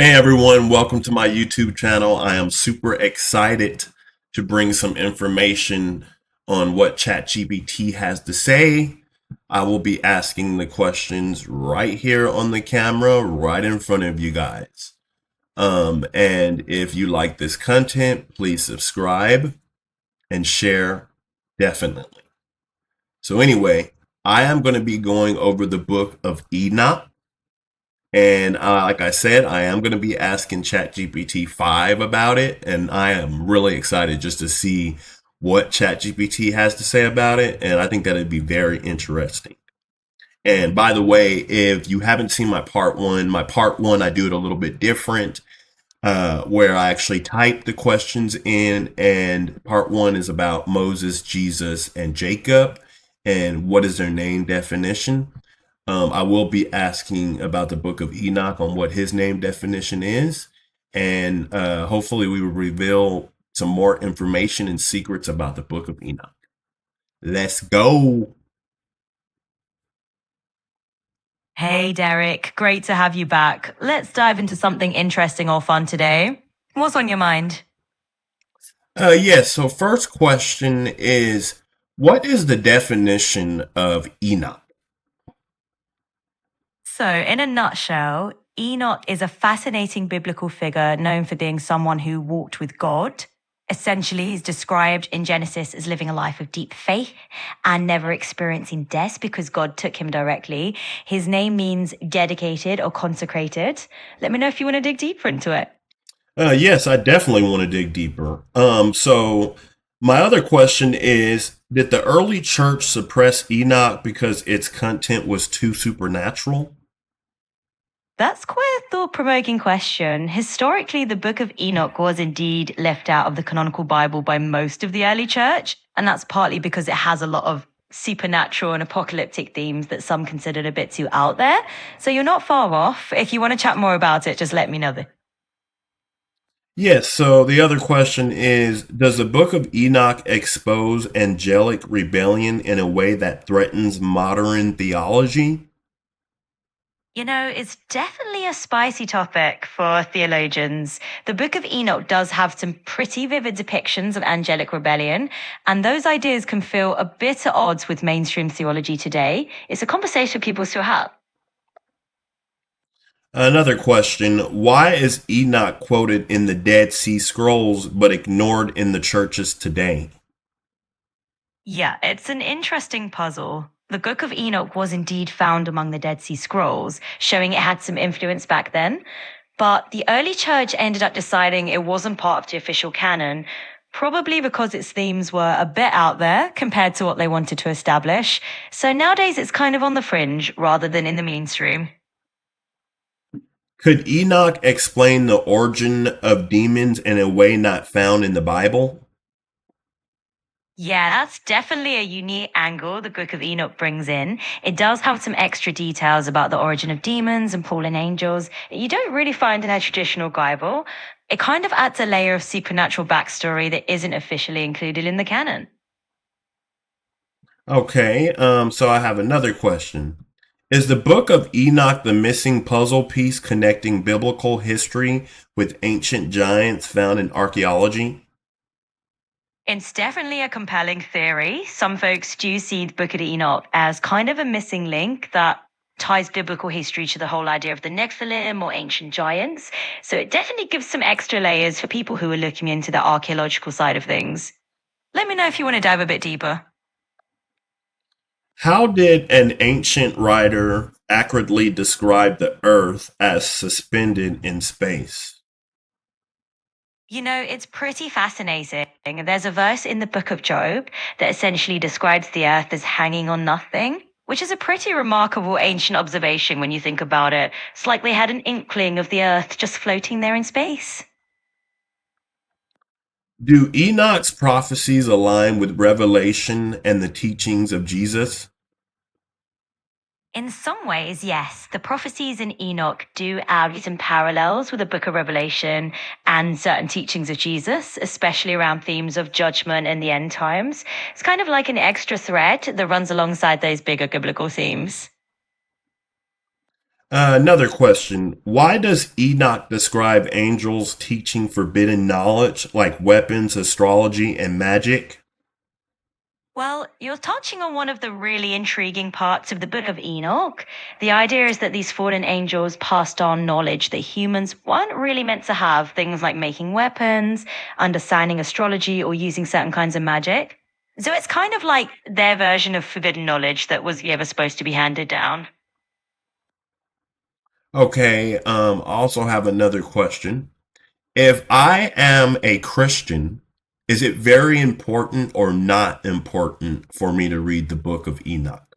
Hey everyone, welcome to my YouTube channel. I am super excited to bring some information on what ChatGPT has to say. I will be asking the questions right here on the camera, right in front of you guys. And if you like this content, please subscribe and share definitely. So anyway, I am going to be going over the book of Enoch. And like I said, I am going to be asking ChatGPT 5 about it. And I am really excited just to see what ChatGPT has to say about it. And I think that it'd be very interesting. And by the way, if you haven't seen my part one, I do it a little bit different, where I actually type the questions in. And part one is about Moses, Jesus, and Jacob, and what is their name definition. I will be asking about the Book of Enoch on what his name definition is, and hopefully we will reveal some more information and secrets about the Book of Enoch. Let's go. Hey, Derek. Great to have you back. Let's dive into something interesting or fun today. What's on your mind? Yes, so first question is, what is the definition of Enoch? So, in a nutshell, Enoch is a fascinating biblical figure known for being someone who walked with God. Essentially, he's described in Genesis as living a life of deep faith and never experiencing death because God took him directly. His name means dedicated or consecrated. Let me know if you want to dig deeper into it. Yes, I definitely want to dig deeper. So my other question is, did the early church suppress Enoch because its content was too supernatural? That's quite a thought provoking question. Historically, the Book of Enoch was indeed left out of the canonical Bible by most of the early church, and that's partly because it has a lot of supernatural and apocalyptic themes that some considered a bit too out there. So you're not far off. If you want to chat more about it, just let me know. Yes, so the other question is, does the Book of Enoch expose angelic rebellion in a way that threatens modern theology? It's definitely a spicy topic for theologians. The Book of Enoch does have some pretty vivid depictions of angelic rebellion, and those ideas can feel a bit at odds with mainstream theology today. It's a conversation people still have. Another question, why is Enoch quoted in the Dead Sea Scrolls but ignored in the churches today? Yeah, it's an interesting puzzle. The Book of Enoch was indeed found among the Dead Sea Scrolls, showing it had some influence back then. But the early church ended up deciding it wasn't part of the official canon, probably because its themes were a bit out there compared to what they wanted to establish. So nowadays it's kind of on the fringe rather than in the mainstream. Could Enoch explain the origin of demons in a way not found in the Bible? Yeah, that's definitely a unique angle the Book of Enoch brings in. It does have some extra details about the origin of demons and fallen angels that you don't really find in a traditional Bible. It kind of adds a layer of supernatural backstory that isn't officially included in the canon. Okay, so I have another question. Is the Book of Enoch the missing puzzle piece connecting biblical history with ancient giants found in archaeology? It's definitely a compelling theory. Some folks do see the Book of Enoch as kind of a missing link that ties biblical history to the whole idea of the Nephilim or ancient giants. So it definitely gives some extra layers for people who are looking into the archaeological side of things. Let me know if you want to dive a bit deeper. How did an ancient writer accurately describe the earth as suspended in space? It's pretty fascinating. There's a verse in the book of Job that essentially describes the earth as hanging on nothing, which is a pretty remarkable ancient observation when you think about it. It's like they had an inkling of the earth just floating there in space. Do Enoch's prophecies align with Revelation and the teachings of Jesus? In some ways, yes, the prophecies in Enoch do add some parallels with the book of Revelation and certain teachings of Jesus, especially around themes of judgment and the end times. It's kind of like an extra thread that runs alongside those bigger biblical themes. Another question. Why does Enoch describe angels teaching forbidden knowledge like weapons, astrology, and magic? Well, you're touching on one of the really intriguing parts of the Book of Enoch. The idea is that these fallen angels passed on knowledge that humans weren't really meant to have, things like making weapons, understanding astrology, or using certain kinds of magic. So it's kind of like their version of forbidden knowledge that was ever supposed to be handed down. Okay, I also have another question. If I am a Christian, is it very important or not important for me to read the Book of Enoch?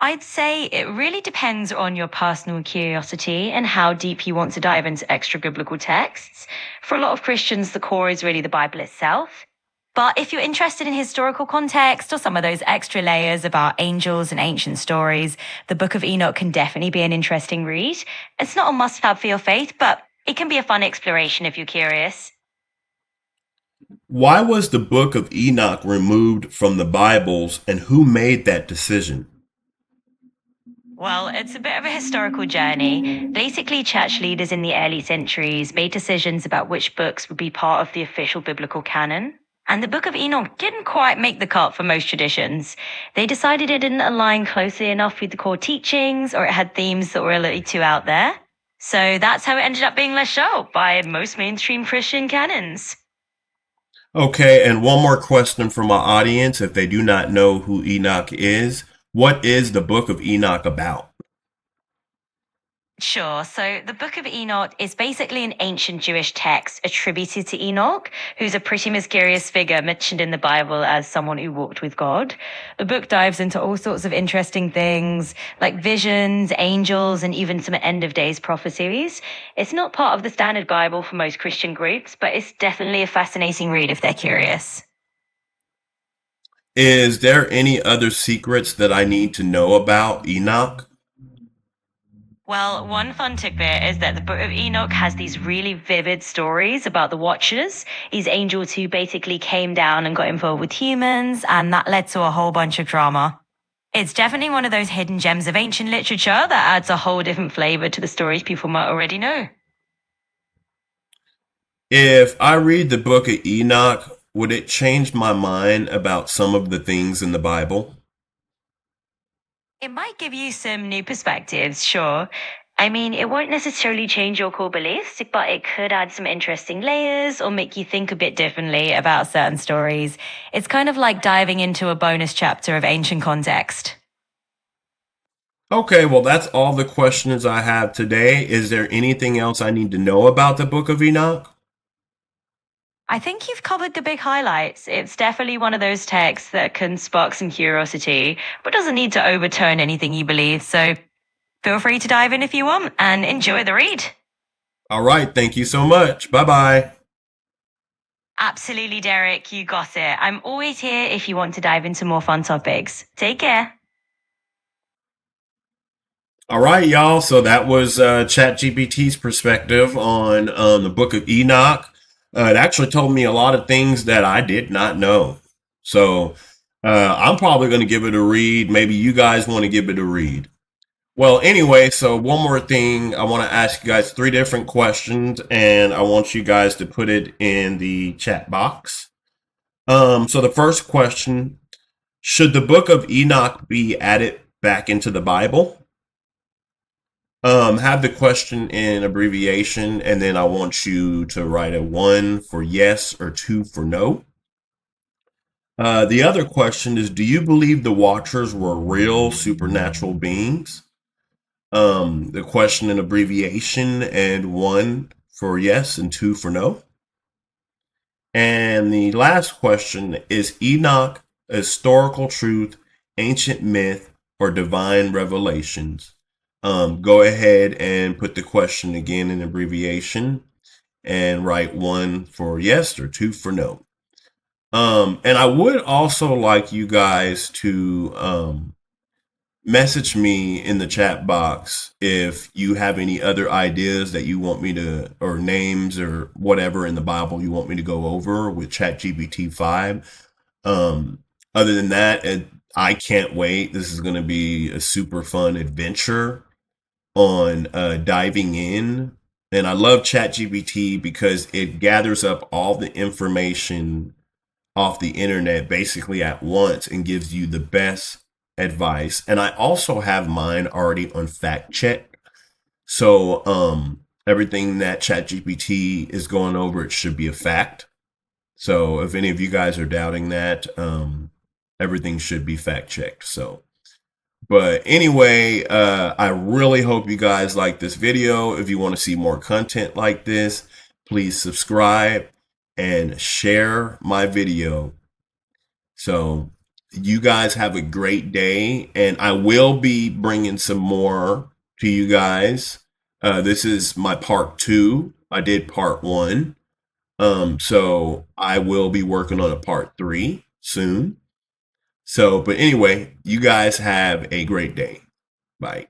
I'd say it really depends on your personal curiosity and how deep you want to dive into extra biblical texts. For a lot of Christians, the core is really the Bible itself. But if you're interested in historical context or some of those extra layers about angels and ancient stories, the Book of Enoch can definitely be an interesting read. It's not a must have for your faith, but it can be a fun exploration if you're curious. Why was the Book of Enoch removed from the Bibles and who made that decision? Well, it's a bit of a historical journey. Basically, church leaders in the early centuries made decisions about which books would be part of the official biblical canon. And the Book of Enoch didn't quite make the cut for most traditions. They decided it didn't align closely enough with the core teachings, or it had themes that were a little too out there. So that's how it ended up being left out by most mainstream Christian canons. Okay, and one more question from my audience. If they do not know who Enoch is, what is the Book of Enoch about? Sure. So the Book of Enoch is basically an ancient Jewish text attributed to Enoch, who's a pretty mysterious figure mentioned in the Bible as someone who walked with God. The book dives into all sorts of interesting things like visions, angels, and even some end of days prophecies. It's not part of the standard Bible for most Christian groups, but it's definitely a fascinating read if they're curious. Is there any other secrets that I need to know about Enoch? Well, one fun tidbit is that the Book of Enoch has these really vivid stories about the Watchers, these angels who basically came down and got involved with humans, and that led to a whole bunch of drama. It's definitely one of those hidden gems of ancient literature that adds a whole different flavor to the stories people might already know. If I read the Book of Enoch, would it change my mind about some of the things in the Bible? It might give you some new perspectives, sure. I mean, it won't necessarily change your core beliefs, but it could add some interesting layers or make you think a bit differently about certain stories. It's kind of like diving into a bonus chapter of ancient context. Okay, well, that's all the questions I have today. Is there anything else I need to know about the Book of Enoch? I think you've covered the big highlights. It's definitely one of those texts that can spark some curiosity, but doesn't need to overturn anything you believe. So feel free to dive in if you want and enjoy the read. All right, thank you so much. Bye bye. Absolutely, Derek, you got it. I'm always here if you want to dive into more fun topics. Take care. All right, y'all. So that was ChatGPT's perspective on the Book of Enoch. It actually told me a lot of things that I did not know. So I'm probably going to give it a read. Maybe you guys want to give it a read. Well, anyway, so one more thing. I want to ask you guys three different questions, and I want you guys to put it in the chat box. So the first question: should the Book of Enoch be added back into the Bible? Have the question in abbreviation, and then I want you to write a 1 for yes or 2 for no. The other question is: do you believe the Watchers were real supernatural beings? The question in abbreviation, and 1 for yes and 2 for no. And the last question is: Enoch a historical truth, ancient myth, or divine revelations? Go ahead and put the question again in abbreviation and write 1 for yes or 2 for no. And I would also like you guys to message me in the chat box if you have any other ideas that you want me to, or names or whatever in the Bible you want me to go over with ChatGPT 5. Other than that, I can't wait. This is going to be a super fun adventure. on diving in. And I love ChatGPT because it gathers up all the information off the internet basically at once and gives you the best advice. And I also have mine already on fact check. So everything that ChatGPT is going over, it should be a fact. So if any of you guys are doubting that, everything should be fact checked. So, but anyway, I really hope you guys like this video. If you want to see more content like this, please subscribe and share my video. So you guys have a great day, and I will be bringing some more to you guys. This is my part 2. I did part 1. So I will be working on a part 3 soon. So, but anyway, you guys have a great day. Bye.